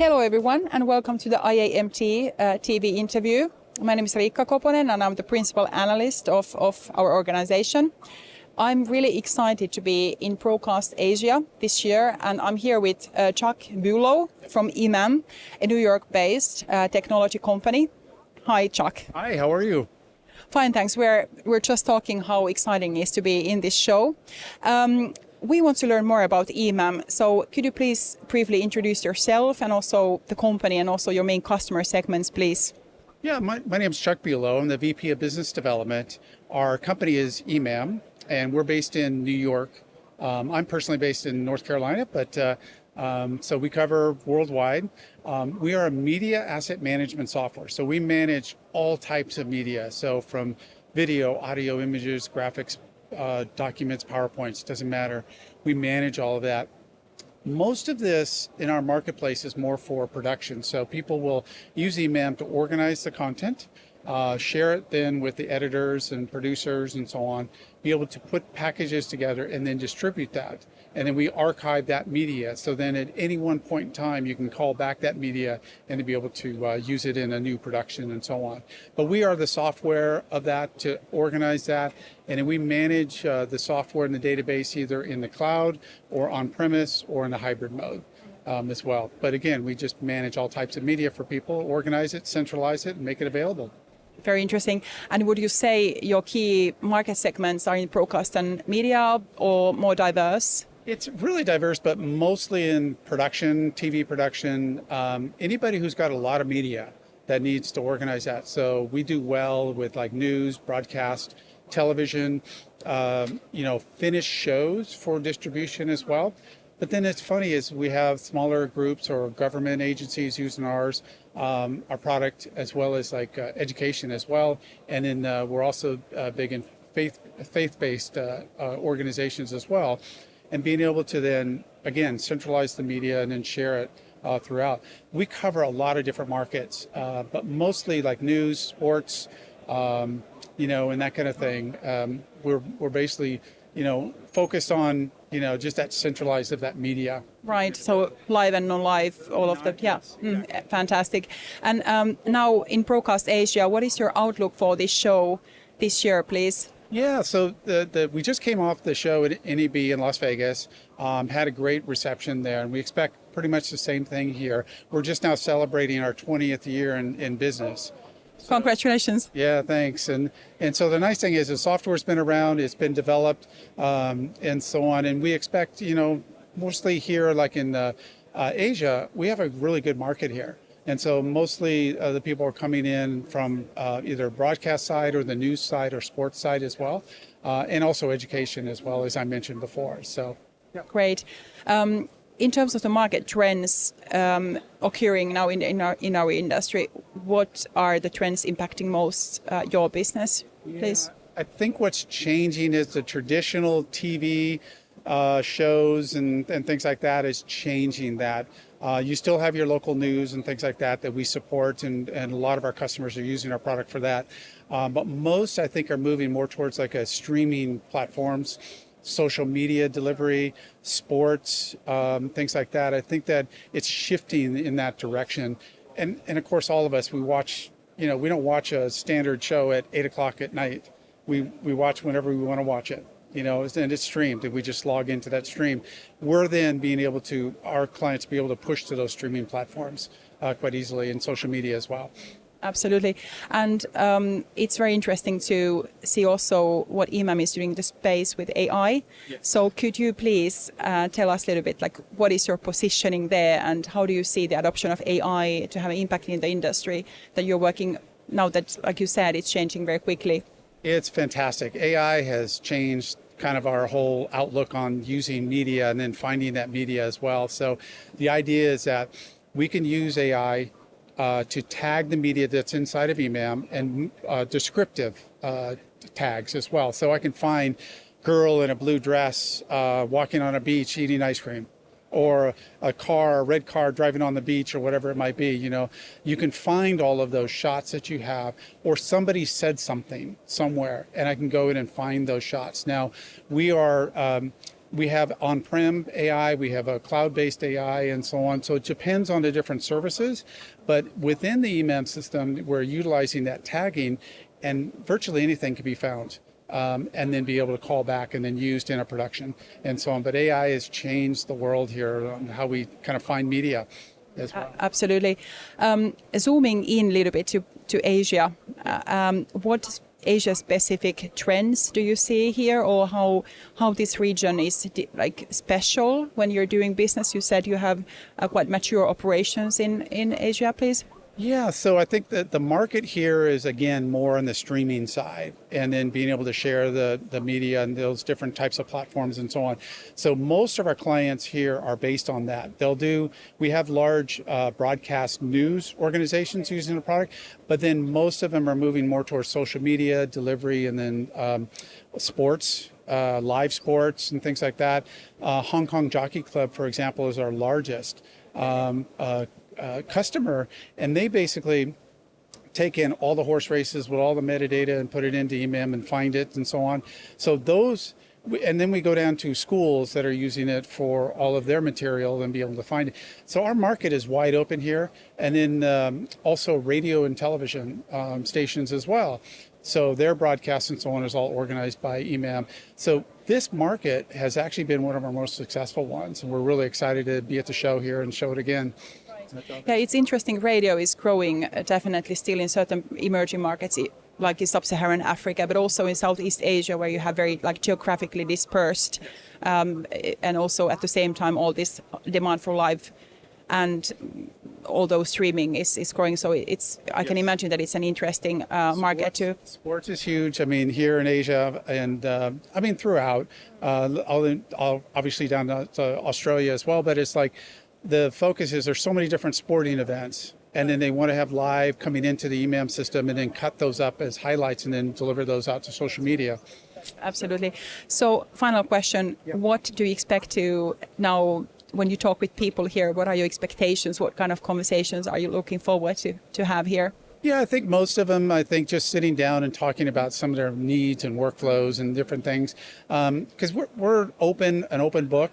Hello everyone and welcome to the IAMT TV interview. My name is Riikka Koponen and I'm the principal analyst of our organization. I'm really excited to be in BroadcastAsia this year and I'm here with Chuck Bulow from eMAM, a New York-based technology company. Hi Chuck. Hi, how are you? Fine, thanks. We're just talking how exciting it is to be in this show. We want to learn more about eMAM, so could you please briefly introduce yourself and also the company and also your main customer segments, please? Yeah, my name is Chuck Bulow. I'm the VP of Business Development. Our company is eMAM, and we're based in New York. I'm personally based in North Carolina, but so we cover worldwide. We are a media asset management software, so we manage all types of media, so from video, audio, images, graphics, documents, PowerPoints, doesn't matter. We manage all of that. Most of this in our marketplace is more for production. So people will use eMAM to organize the content, share it then with the editors and producers and so on, be able to put packages together and then distribute that. And then we archive that media. So then at any one point in time, you can call back that media and to be able to use it in a new production and so on. But we are the software of that to organize that. And then we manage the software in the database either in the cloud or on premise or in a hybrid mode as well. But again, we just manage all types of media for people, organize it, centralize it, and make it available. Very interesting. And would you say your key market segments are in broadcast and media or more diverse? It's really diverse, but mostly in production, TV production, anybody who's got a lot of media that needs to organize that. So we do well with like news, broadcast, television, finished shows for distribution as well. But then it's funny is we have smaller groups or government agencies using our product as well as like education as well. And then we're also big in faith-based organizations as well. And being able to then, again, centralize the media and then share it throughout. We cover a lot of different markets, but mostly like news, sports, and that kind of thing. We're basically, focused on, just that centralized of that media. Right. So live and non-live, all of that. Yeah. Fantastic. And now in BroadcastAsia, what is your outlook for this show this year, please? Yeah, so we just came off the show at NAB in Las Vegas, had a great reception there, and we expect pretty much the same thing here. We're just now celebrating our 20th year in business. So, congratulations. Yeah, thanks. And so the nice thing is the software's been around, it's been developed, and so on. And we expect, mostly here, like in Asia, we have a really good market here. And so mostly the people are coming in from either broadcast side or the news side or sports side as well, and also education as well, as I mentioned before. So, yeah. Great. In terms of the market trends occurring now in our industry, what are the trends impacting most your business, please? I think what's changing is the traditional TV shows and things like that is changing that. You still have your local news and things like that we support, and a lot of our customers are using our product for that. But most, I think, are moving more towards like a streaming platforms, social media delivery, sports, things like that. I think that it's shifting in that direction. And of course, all of us, we watch, we don't watch a standard show at 8 o'clock at night. We watch whenever we want to watch it. And it's streamed, and we just log into that stream. We're then being able to, our clients be able to push to those streaming platforms quite easily, and social media as well. Absolutely. And it's very interesting to see also what eMAM is doing in the space with AI. Yes. So could you please tell us a little bit, like, what is your positioning there and how do you see the adoption of AI to have an impact in the industry that you're working now that, like you said, it's changing very quickly? It's fantastic. AI has changed kind of our whole outlook on using media and then finding that media as well. So the idea is that we can use AI to tag the media that's inside of eMAM and descriptive tags as well. So I can find girl in a blue dress walking on a beach eating ice cream, or a red car driving on the beach, or whatever it might be. You can find all of those shots that you have, or somebody said something somewhere, and I can go in and find those shots. Now, we are we have on-prem AI, we have a cloud-based AI, and so on. So it depends on the different services. But within the eMAM system, we're utilizing that tagging, and virtually anything can be found. And then be able to call back and then used in a production and so on. But AI has changed the world here on how we kind of find media as well. Absolutely. Zooming in a little bit to Asia, what Asia-specific trends do you see here, or how this region is like special when you're doing business? You said you have quite mature operations in Asia, please. Yeah, so I think that the market here is, again, more on the streaming side, and then being able to share the media and those different types of platforms and so on. So most of our clients here are based on that. We have large broadcast news organizations using the product, but then most of them are moving more towards social media, delivery, and then sports. Live sports and things like that. Hong Kong Jockey Club, for example, is our largest customer, and they basically take in all the horse races with all the metadata and put it into eMAM and find it and so on. So those, and then we go down to schools that are using it for all of their material and be able to find it. So our market is wide open here, and then also radio and television stations as well. So their broadcasts and so on is all organized by eMAM. So this market has actually been one of our most successful ones, and we're really excited to be at the show here and show it again. Yeah, it's interesting. Radio is growing definitely still in certain emerging markets, like in sub-Saharan Africa, but also in Southeast Asia, where you have very geographically dispersed, and also at the same time all this demand for live, and although streaming is growing. So I can imagine that it's an interesting market too. Sports is huge. I mean, here in Asia and throughout, obviously down to Australia as well. But it's like the focus is there's so many different sporting events, and then they want to have live coming into the eMAM system and then cut those up as highlights and then deliver those out to social media. Absolutely. So final question, what do you expect to now, when you talk with people here, what are your expectations? What kind of conversations are you looking forward to have here? Yeah, I think most of them, just sitting down and talking about some of their needs and workflows and different things. Because we're an open book.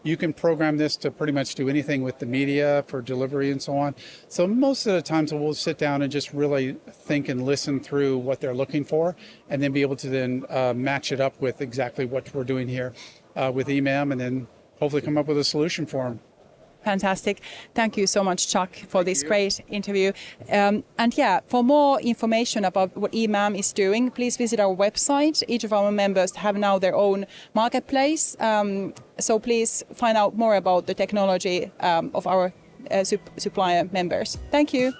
You can program this to pretty much do anything with the media for delivery and so on. So most of the times we'll sit down and just really think and listen through what they're looking for, and then be able to then match it up with exactly what we're doing here with eMAM, and then hopefully come up with a solution for them. Fantastic. Thank you so much, Chuck, for this great interview. For more information about what eMAM is doing, please visit our website. Each of our members have now their own marketplace. So please find out more about the technology of our supplier members. Thank you.